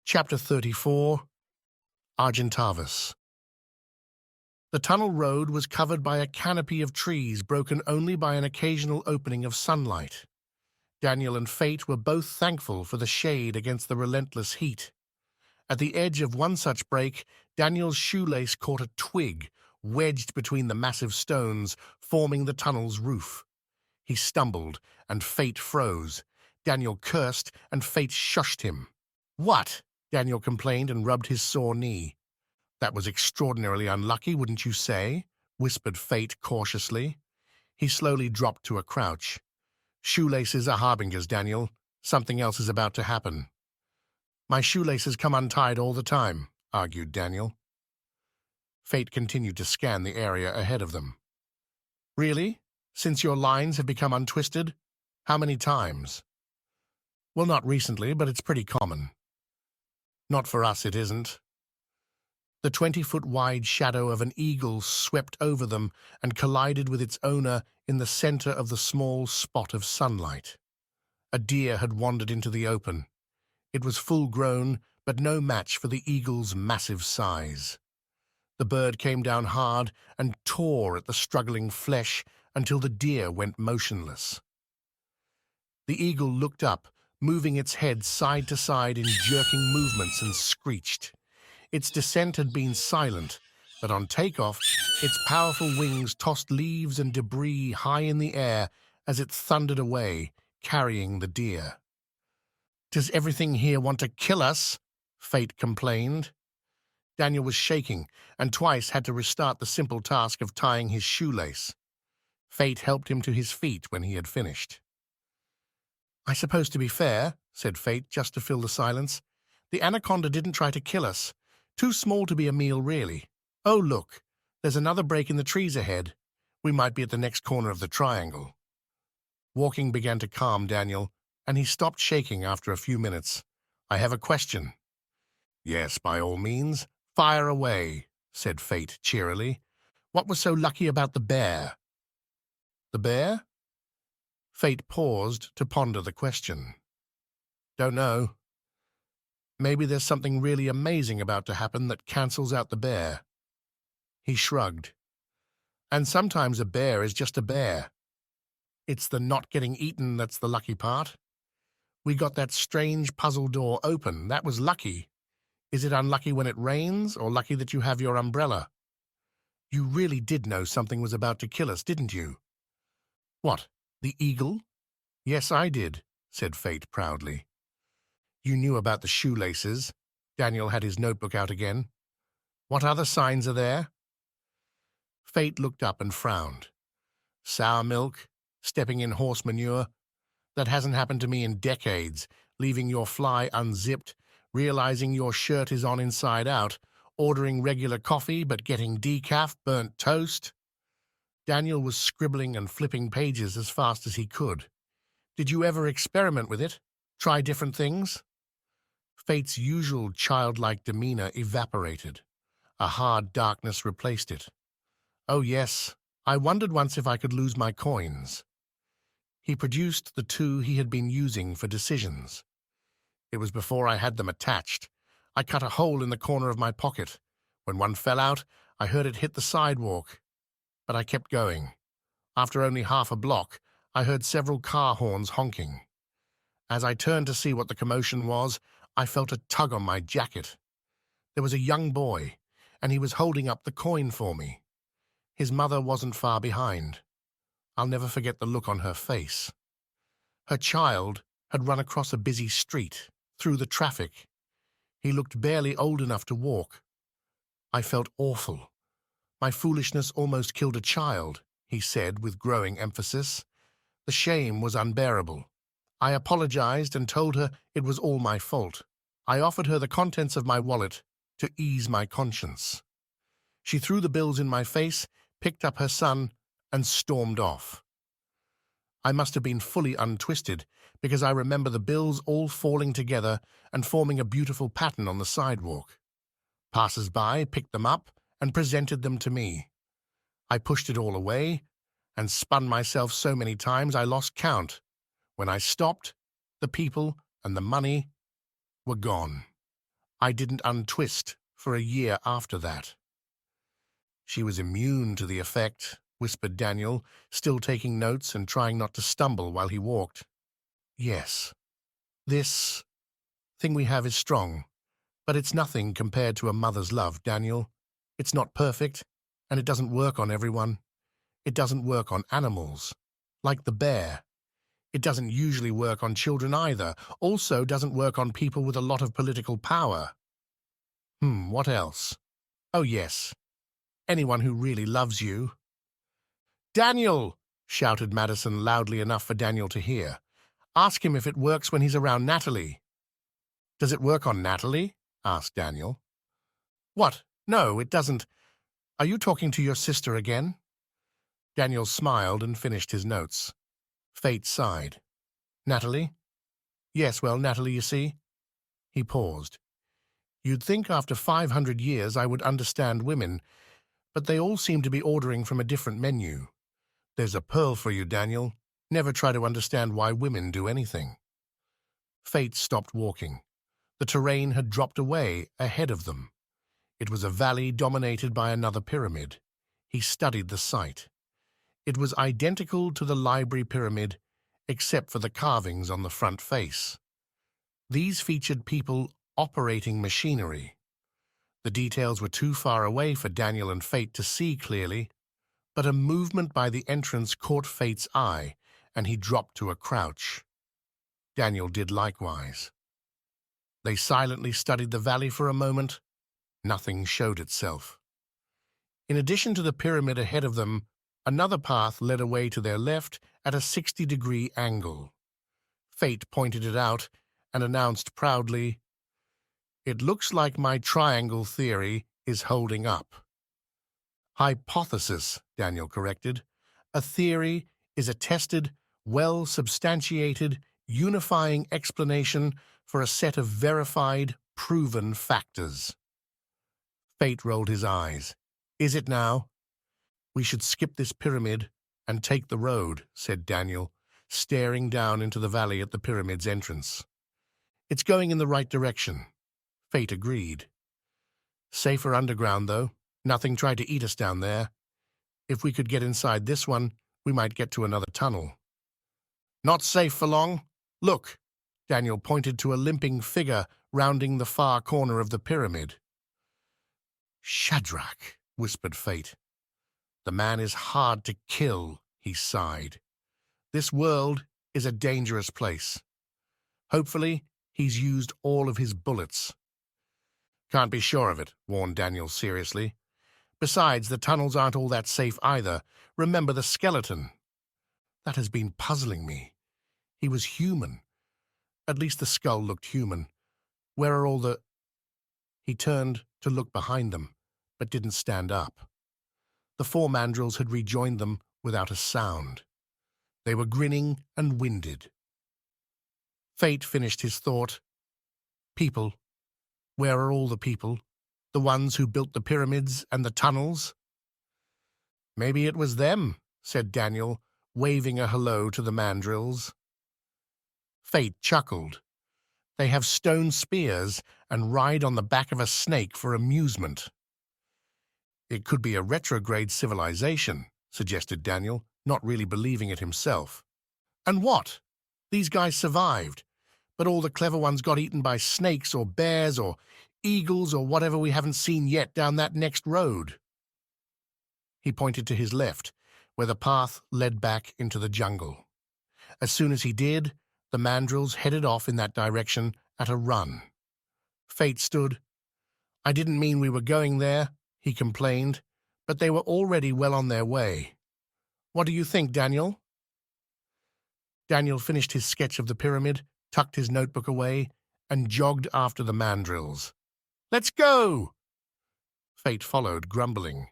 Chapter 34, Argentavis. The tunnel road was covered by a canopy of trees broken only by an occasional opening of sunlight. Daniel and Fate were both thankful for the shade against the relentless heat. At the edge of one such break, Daniel's shoelace caught a twig, wedged between the massive stones, forming the tunnel's roof. He stumbled, and Fate froze. Daniel cursed, and Fate shushed him. "What?" Daniel complained and rubbed his sore knee. "That was extraordinarily unlucky, wouldn't you say?" whispered Fate cautiously. He slowly dropped to a crouch. "Shoelaces are harbingers, Daniel. Something else is about to happen." "My shoelaces come untied all the time," argued Daniel. Fate continued to scan the area ahead of them. "Really? Since your lines have become untwisted? How many times?" "Well, not recently, but it's pretty common." "Not for us, it isn't." The 20-foot-wide shadow of an eagle swept over them and collided with its owner in the center of the small spot of sunlight. A deer had wandered into the open. It was full-grown, but no match for the eagle's massive size. The bird came down hard and tore at the struggling flesh until the deer went motionless. The eagle looked up, moving its head side to side in jerking movements, and screeched. Its descent had been silent, but on takeoff, its powerful wings tossed leaves and debris high in the air as it thundered away, carrying the deer. "Does everything here want to kill us?" Fate complained. Daniel was shaking, and twice had to restart the simple task of tying his shoelace. Fate helped him to his feet when he had finished. "I suppose, to be fair," said Fate, just to fill the silence, "the anaconda didn't try to kill us. Too small to be a meal, really. Oh, look, there's another break in the trees ahead. We might be at the next corner of the triangle." Walking began to calm Daniel, and he stopped shaking after a few minutes. "I have a question." "Yes, by all means. Fire away," said Fate cheerily. "What was so lucky about the bear?" "The bear?" Fate paused to ponder the question. "Don't know. Maybe there's something really amazing about to happen that cancels out the bear." He shrugged. "And sometimes a bear is just a bear. It's the not getting eaten that's the lucky part. We got that strange puzzle door open. That was lucky. Is it unlucky when it rains, or lucky that you have your umbrella? You really did know something was about to kill us, didn't you?" "What, the eagle?" "Yes, I did," said Fate proudly. "You knew about the shoelaces." Daniel had his notebook out again. "What other signs are there?" Fate looked up and frowned. "Sour milk, stepping in horse manure. That hasn't happened to me in decades. Leaving your fly unzipped, realizing your shirt is on inside out, ordering regular coffee but getting decaf, burnt toast." Daniel was scribbling and flipping pages as fast as he could. "Did you ever experiment with it? Try different things?" Fate's usual childlike demeanor evaporated. A hard darkness replaced it. "Oh, yes. I wondered once if I could lose my coins." He produced the two he had been using for decisions. "It was before I had them attached. I cut a hole in the corner of my pocket. When one fell out, I heard it hit the sidewalk. But I kept going. After only half a block, I heard several car horns honking. As I turned to see what the commotion was, I felt a tug on my jacket. There was a young boy, and he was holding up the coin for me. His mother wasn't far behind. I'll never forget the look on her face. Her child had run across a busy street, through the traffic. He looked barely old enough to walk. I felt awful. My foolishness almost killed a child," he said with growing emphasis. The shame was unbearable. I apologized and told her it was all my fault. I offered her the contents of my wallet to ease my conscience. She threw the bills in my face, picked up her son, and stormed off. I must have been fully untwisted, because I remember the bills all falling together and forming a beautiful pattern on the sidewalk. Passers-by picked them up and presented them to me. I pushed it all away and spun myself so many times I lost count. When I stopped, the people and the money were gone. I didn't untwist for a year after that. She was immune to the effect, whispered Daniel, still taking notes and trying not to stumble while he walked. Yes, this thing we have is strong, but it's nothing compared to a mother's love, Daniel. It's not perfect, and it doesn't work on everyone. It doesn't work on animals, like the bear. It doesn't usually work on children either, also doesn't work on people with a lot of political power. What else? Oh yes, anyone who really loves you. Daniel! Shouted Madison loudly enough for Daniel to hear. Ask him if it works when he's around Natalie. Does it work on Natalie? Asked Daniel. What? No, it doesn't. Are you talking to your sister again? Daniel smiled and finished his notes. Fate sighed. Natalie? Yes, well, Natalie, you see. He paused. You'd think after 500 years I would understand women, but they all seem to be ordering from a different menu. There's a pearl for you, Daniel. Never try to understand why women do anything. Fate stopped walking. The terrain had dropped away ahead of them. It was a valley dominated by another pyramid. He studied the site. It was identical to the library pyramid, except for the carvings on the front face. These featured people operating machinery. The details were too far away for Daniel and Fate to see clearly, but a movement by the entrance caught Fate's eye, and he dropped to a crouch. Daniel did likewise. They silently studied the valley for a moment. Nothing showed itself. In addition to the pyramid ahead of them, another path led away to their left at a 60-degree angle. Fate pointed it out and announced proudly, "It looks like my triangle theory is holding up." Hypothesis, Daniel corrected. A theory is a tested, well-substantiated, unifying explanation for a set of verified, proven factors. Fate rolled his eyes. Is it now? We should skip this pyramid and take the road, said Daniel, staring down into the valley at the pyramid's entrance. It's going in the right direction. Fate agreed. Safer underground, though. Nothing tried to eat us down there. If we could get inside this one, we might get to another tunnel. Not safe for long. Look, Daniel pointed to a limping figure rounding the far corner of the pyramid. Shadrach, whispered Fate. The man is hard to kill, he sighed. This world is a dangerous place. Hopefully, he's used all of his bullets. Can't be sure of it, warned Daniel seriously. Besides, the tunnels aren't all that safe either. Remember the skeleton. That has been puzzling me. He was human. At least the skull looked human. Where are all the... He turned to look behind them, but didn't stand up. The four mandrills had rejoined them without a sound. They were grinning and winded. Fate finished his thought. People. Where are all the people? The ones who built the pyramids and the tunnels? Maybe it was them, said Daniel, waving a hello to the mandrills. Fate chuckled. They have stone spears and ride on the back of a snake for amusement. It could be a retrograde civilization, suggested Daniel, not really believing it himself. And what? These guys survived, but all the clever ones got eaten by snakes or bears or eagles or whatever we haven't seen yet down that next road. He pointed to his left, where the path led back into the jungle. As soon as he did, the mandrills headed off in that direction at a run. Fate stood. I didn't mean we were going there, he complained, but they were already well on their way. What do you think, Daniel? Daniel finished his sketch of the pyramid, tucked his notebook away, and jogged after the mandrills. Let's go! Fate followed, grumbling.